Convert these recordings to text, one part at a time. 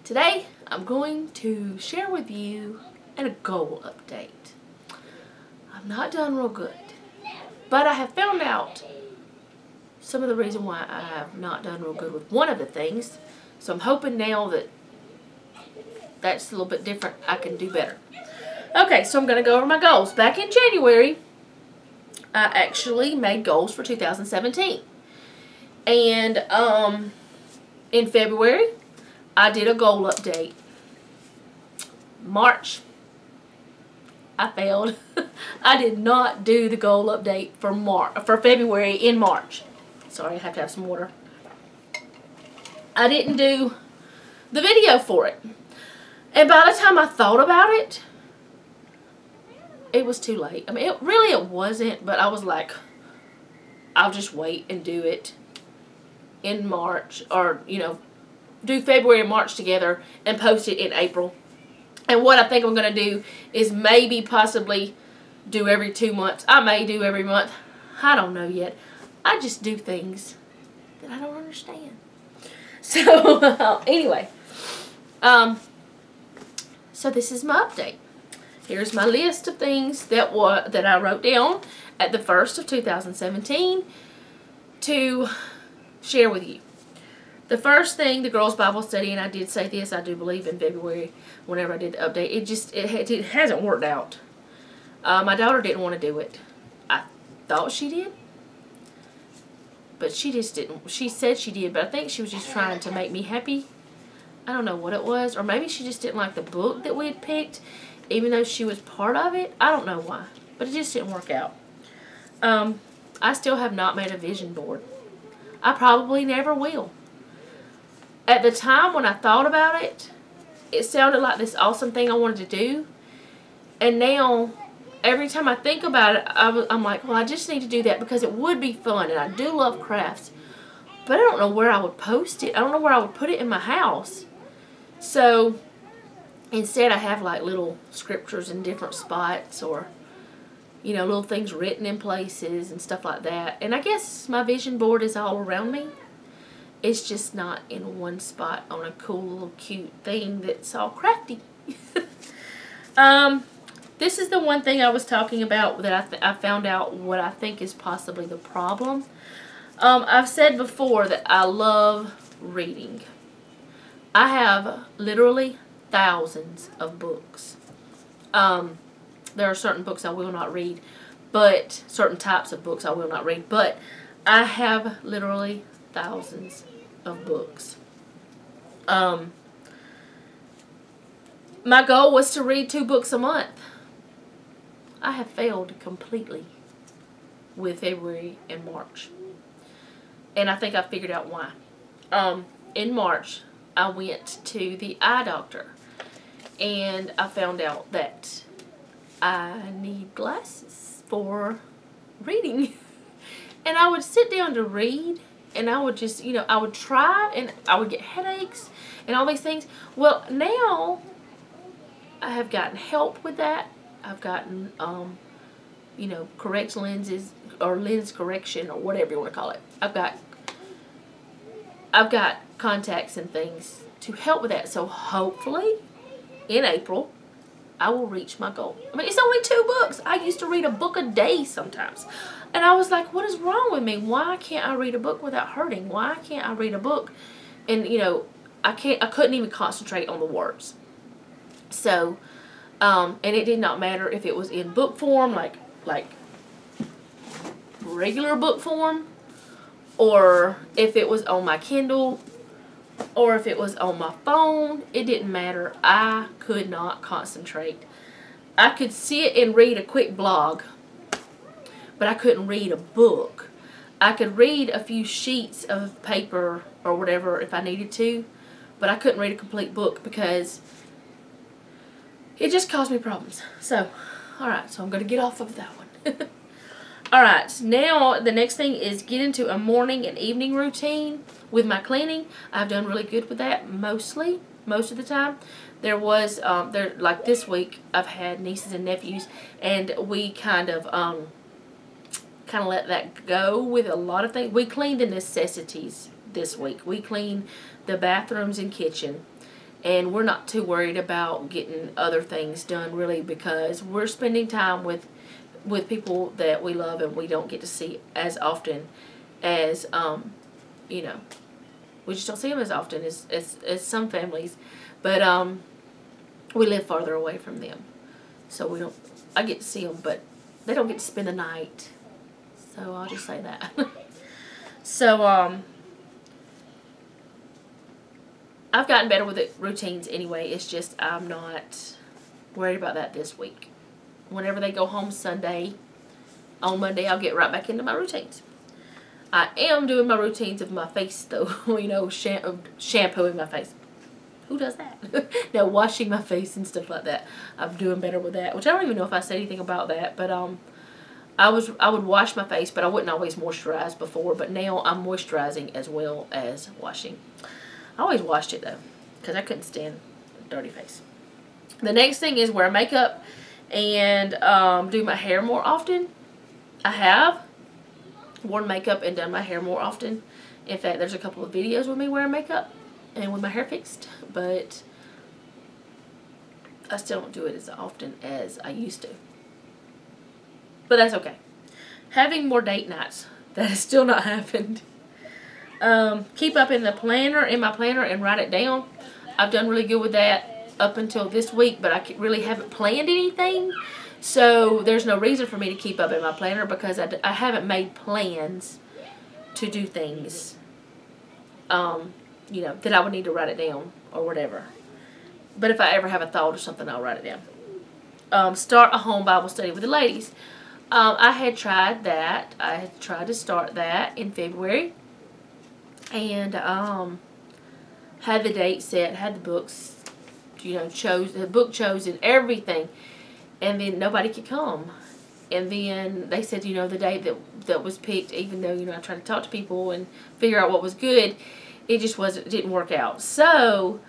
Today, I'm going to share with you a goal update. I've not done real good, but I have found out some of the reason why I have not done real good with one of the things. So I'm hoping now that that's a little bit different, I can do better. Okay, so I'm going to go over my goals. Back in January, I actually made goals for 2017. And in February, I did a goal update. March, I failed. I did not do the goal update for February in March. Sorry, I have to have some water. I didn't do the video for it. And by the time I thought about it, it was too late. I mean, it wasn't, but I was like, I'll just wait and do it in March, or, do February and March together and post it in April. And what I think I'm going to do is maybe possibly do every 2 months. I may do every month. I don't know yet. I just do things that I don't understand. So, anyway. So this is my update. Here's my list of things that I wrote down at the 1st of 2017 to share with you. The first thing, the girls' Bible study, and I did say this, I do believe in February, whenever I did the update, it hasn't worked out. My daughter didn't want to do it. I thought she did, but she just didn't. She said she did, but I think she was just trying to make me happy. I don't know what it was, or maybe she just didn't like the book that we had picked, even though she was part of it. I don't know why, but it just didn't work out. I still have not made a vision board. I probably never will. At the time when I thought about it, it sounded like this awesome thing I wanted to do. And now, every time I think about it, I'm like, well, I just need to do that because it would be fun. And I do love crafts. But I don't know where I would post it. I don't know where I would put it in my house. So, instead I have like little scriptures in different spots, or, little things written in places and stuff like that. And I guess my vision board is all around me. It's just not in one spot on a cool little cute thing that's all crafty. This is the one thing I was talking about that I found out what I think is possibly the problem. I've said before that I love reading. I have literally thousands of books. There are certain books I will not read, but certain types of books I will not read, but I have literally thousands of books. My goal was to read 2 books a month. I have failed completely with February and March. And I think I figured out why. In March, I went to the eye doctor. And I found out that I need glasses for reading. And I would sit down to read, and I would just, I would try, and I would get headaches and all these things. Well, now I have gotten help with that. I've gotten, correct lenses, or lens correction, or whatever you want to call it. I've got contacts and things to help with that. So hopefully in April, I will reach my goal. I mean, it's only 2 books. I used to read a book a day sometimes. And I was like, what is wrong with me? Why can't I read a book without hurting? Why can't I read a book? And, I couldn't even concentrate on the words. So, and it did not matter if it was in book form, like regular book form, or if it was on my Kindle, or if it was on my phone. It didn't matter. I could not concentrate. I could sit and read a quick blog, but I couldn't read a book. I could read a few sheets of paper or whatever if I needed to, but I couldn't read a complete book because it just caused me problems. So, alright, so I'm going to get off of that one. Alright, now the next thing is get into a morning and evening routine with my cleaning. I've done really good with that most of the time. There was, like this week, I've had nieces and nephews, and we kind of let that go with a lot of things. We cleaned the necessities this week. We cleaned the bathrooms and kitchen. And we're not too worried about getting other things done, really, because we're spending time with people that we love and we don't get to see as often as, you know, we just don't see them as often as some families. But we live farther away from them. So I get to see them, but they don't get to spend the night. So I'll just say that. So, I've gotten better with the routines anyway. It's just I'm not worried about that this week. Whenever they go home Sunday, on Monday I'll get right back into my routines. I am doing my routines of my face though. You know, shampooing my face. Who does that? No, washing my face and stuff like that. I'm doing better with that. Which I don't even know if I said anything about that. But I would wash my face, but I wouldn't always moisturize before. But now I'm moisturizing as well as washing. I always washed it though, because I couldn't stand a dirty face. The next thing is wear makeup and do my hair more often. I have worn makeup and done my hair more often. In fact, there's a couple of videos with me wearing makeup and with my hair fixed, but I still don't do it as often as I used to. But that's okay. Having more date nights. That has still not happened. Keep up in my planner and write it down. I've done really good with that up until this week, but I really haven't planned anything. So there's no reason for me to keep up in my planner because I haven't made plans to do things, you know, that I would need to write it down or whatever. But if I ever have a thought or something, I'll write it down. Start a home Bible study with the ladies. I had tried that. I had tried to start that in February. And had the date set, had the books, you know, the book chosen, everything. And then nobody could come. And then they said, you know, the date that was picked, even though, you know, I tried to talk to people and figure out what was good, it just didn't work out. So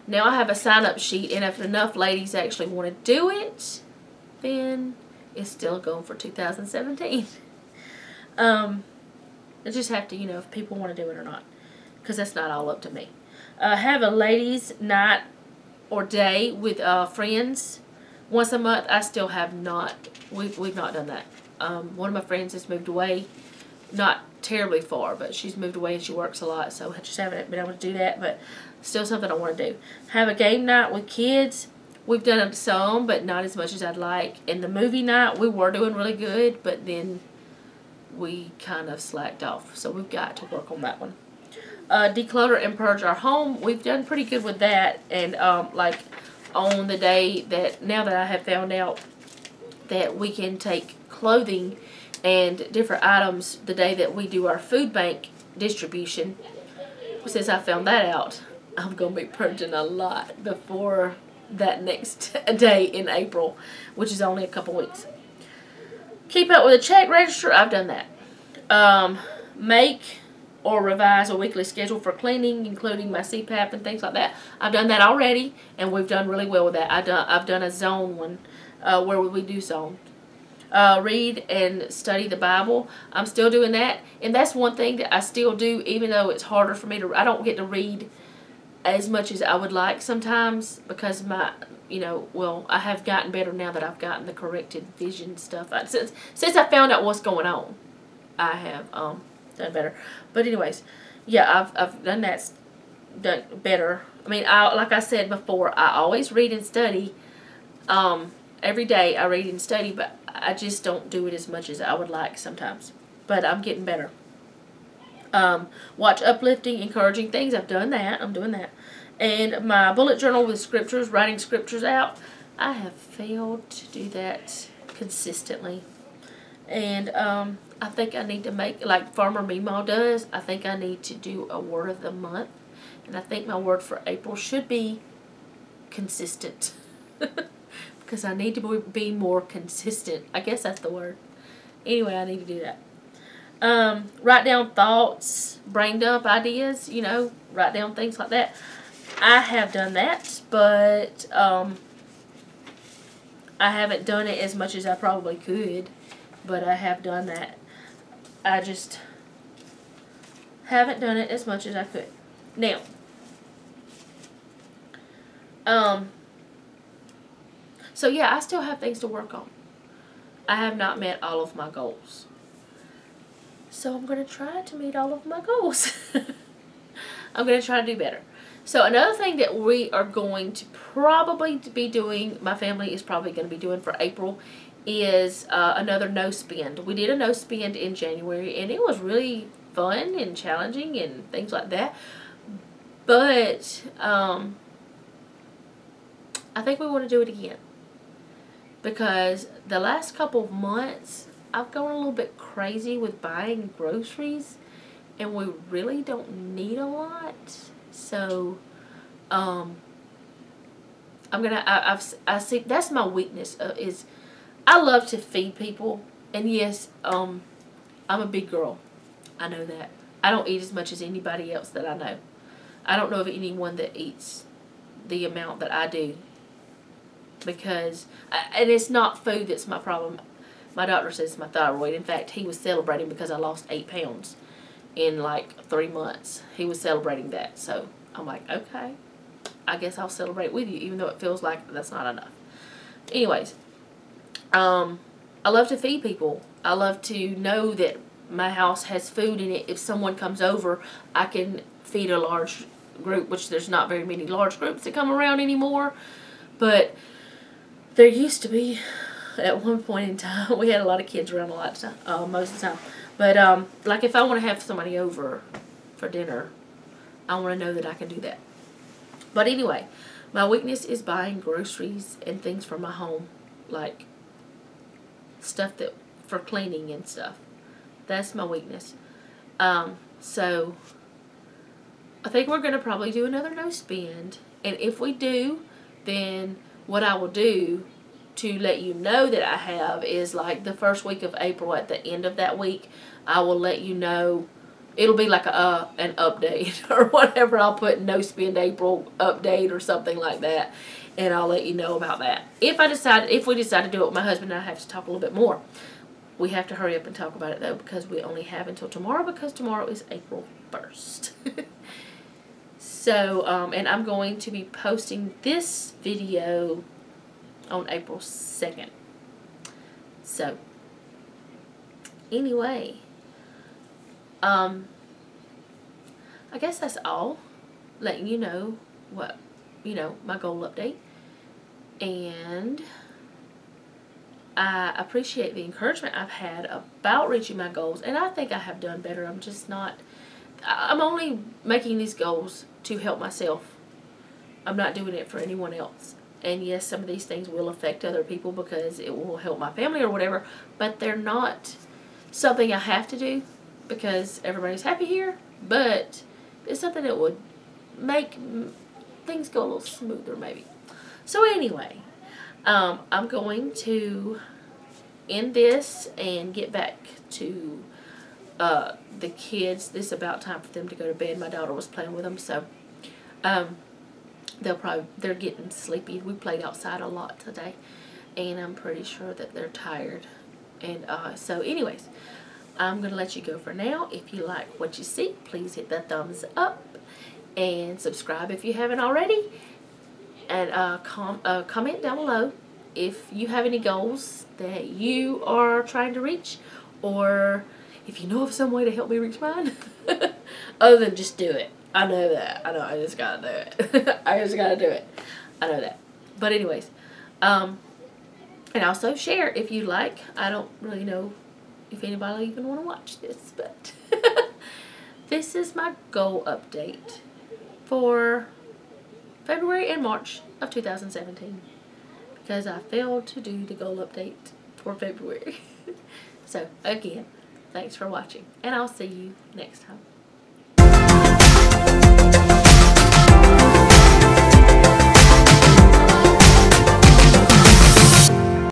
now I have a sign-up sheet, and if enough ladies actually want to do it, then it's still going for 2017. I just have to, you know, if people want to do it or not, because that's not all up to me. Have a ladies' night or day with friends once a month. I still have not. We've not done that. One of my friends has moved away, not terribly far, but she's moved away and she works a lot, so I just haven't been able to do that. But still something I want to do. Have a game night with kids. We've done some, but not as much as I'd like. And the movie night, we were doing really good, but then we kind of slacked off. So we've got to work on that one. Declutter and purge our home. We've done pretty good with that. And like on the day that, now that I have found out that we can take clothing and different items the day that we do our food bank distribution, since I found that out, I'm going to be purging a lot before that next day in April, which is only a couple weeks. Keep up with a check register. I've done that. Make or revise a weekly schedule for cleaning, including my CPAP and things like that. I've done that already, and we've done really well with that. I've done a zone one where we do zone. Read and study the Bible. I'm still doing that, and that's one thing that I still do, even though it's harder for me to. I don't get to read as much as I would like sometimes because my, you know, well, I have gotten better now that I've gotten the corrected vision stuff. Since I found out what's going on, I have done better. But anyways, yeah, I've done that, done better. I mean, like I said before, I always read and study. Every day I read and study, but I just don't do it as much as I would like sometimes. But I'm getting better. Watch uplifting, encouraging things. I've done that. I'm doing that. And my bullet journal with scriptures, writing scriptures out. I have failed to do that consistently. And I think I need to make, like Farmer Meemaw does, I think I need to do a word of the month. And I think my word for April should be consistent. Because I need to be more consistent. I guess that's the word. Anyway, I need to do that. Write down thoughts, brain dump ideas, you know, write down things like that. I have done that, but I haven't done it as much as I probably could, but I have done that. I just haven't done it as much as I could. Now, So yeah, I still have things to work on. I have not met all of my goals. So I'm going to try to meet all of my goals. I'm going to try to do better. So another thing that we are going to probably be doing, my family is probably going to be doing for April, is another no spend. We did a no spend in January, and it was really fun and challenging and things like that. But I think we want to do it again, because the last couple of months I've gone a little bit crazy with buying groceries, and we really don't need a lot. So I'm gonna I see that's my weakness, is I love to feed people, and yes, I'm a big girl. I know that. I don't eat as much as anybody else that I know. I don't know of anyone that eats the amount that I do, because and it's not food that's my problem. My doctor says it's my thyroid. In fact, he was celebrating because I lost 8 pounds in like 3 months. He was celebrating that. So I'm like, okay, I guess I'll celebrate with you, even though it feels like that's not enough. Anyways, I love to feed people. I love to know that my house has food in it. If someone comes over, I can feed a large group, which there's not very many large groups that come around anymore. But there used to be, at one point in time, we had a lot of kids around a lot of time, most of the time. But like if I want to have somebody over for dinner, I want to know that I can do that. But anyway, my weakness is buying groceries and things for my home, like stuff that for cleaning and stuff. That's my weakness. So I think we're going to probably do another no spend. And if we do, then what I will do to let you know that I have is like the first week of April, at the end of that week, I will let you know. It'll be like an update or whatever. I'll put no spend April update or something like that, and I'll let you know about that. If we decide to do it with my husband, I have to talk a little bit more. We have to hurry up and talk about it though, because we only have until tomorrow, because tomorrow is April 1st. So, and I'm going to be posting this video on April 2nd. So, anyway, I guess that's all. Letting you know what, my goal update. And I appreciate the encouragement I've had about reaching my goals, and I think I have done better. I'm only making these goals to help myself. I'm not doing it for anyone else. And yes, some of these things will affect other people because it will help my family or whatever, but they're not something I have to do because everybody's happy here, but it's something that would make things go a little smoother maybe. So anyway, I'm going to end this and get back to the kids. This is about time for them to go to bed. My daughter was playing with them, so they're getting sleepy. We played outside a lot today, and I'm pretty sure that they're tired. And so anyways, I'm gonna let you go for now. If you like what you see, please hit the thumbs up and subscribe if you haven't already, and comment down below if you have any goals that you are trying to reach, or if you know of some way to help me reach mine. Other than just do it. I know that. I know I just gotta do it. I just gotta do it. I know that. But anyways, and also share if you like. I don't really know if anybody even want to watch this, but this is my goal update for February and March of 2017, because I failed to do the goal update for February. So again, thanks for watching, and I'll see you next time.